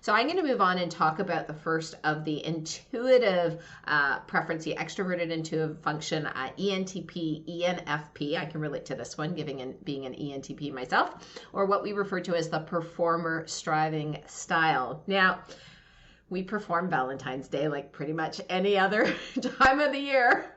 So I'm going to move on and talk about the first of the intuitive preference, the extroverted intuitive function, ENTP, ENFP. I can relate to this one, being an ENTP myself, or what we refer to as the performer striving style. Now, we perform Valentine's Day like pretty much any other time of the year.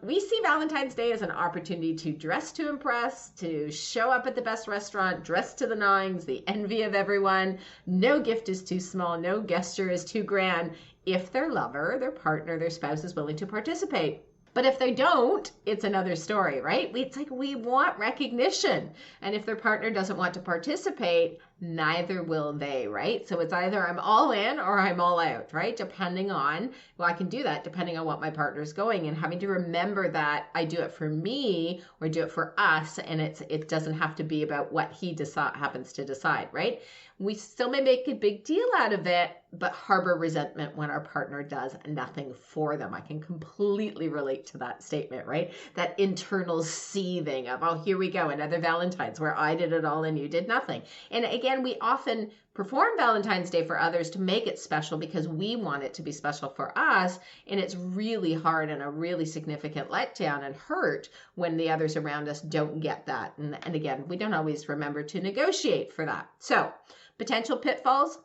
We see Valentine's Day as an opportunity to dress to impress, to show up at the best restaurant, dress to the nines, the envy of everyone. No gift is too small, no gesture is too grand if their lover, their partner, their spouse is willing to participate. But if they don't, it's another story, right? It's like we want recognition. And if their partner doesn't want to participate, neither will they, right? So it's either I'm all in or I'm all out, right? Depending on, well, I can do that depending on what my partner's going, and having to remember that I do it for me or do it for us, and it doesn't have to be about what he happens to decide, right? We still may make a big deal out of it, but harbor resentment when our partner does nothing for them. I can completely relate to that statement, right? That internal seething of, oh, here we go, another Valentine's where I did it all and you did nothing. And again, we often perform Valentine's Day for others to make it special because we want it to be special for us. And it's really hard and a really significant letdown and hurt when the others around us don't get that. And again, we don't always remember to negotiate for that. So potential pitfalls.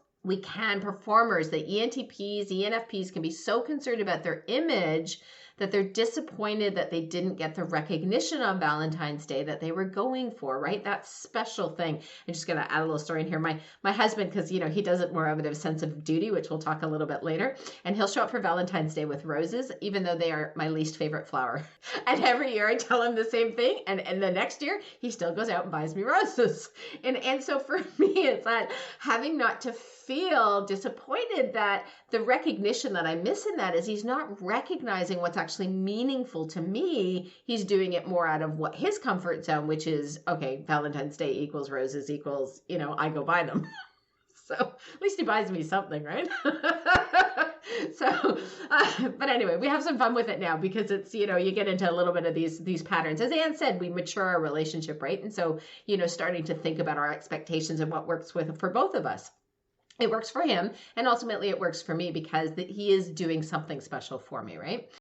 Performers, the ENTPs, ENFPs can be so concerned about their image that they're disappointed that they didn't get the recognition on Valentine's Day that they were going for, right? That special thing. I'm just going to add a little story in here. My husband, because, he does it more out of a sense of duty, which we'll talk a little bit later. And he'll show up for Valentine's Day with roses, even though they are my least favorite flower. And every year I tell him the same thing. And the next year he still goes out and buys me roses. And so for me, it's that having not to feel disappointed that the recognition that I miss in that is he's not recognizing what's actually meaningful to me. He's doing it more out of what his comfort zone, which is, okay, Valentine's Day equals roses equals, I go buy them. So at least he buys me something, right? But anyway, we have some fun with it now because it's, you get into a little bit of these patterns. As Anne said, we mature our relationship, right? And so, starting to think about our expectations and what works for both of us. It works for him, and ultimately it works for me because he is doing something special for me, right?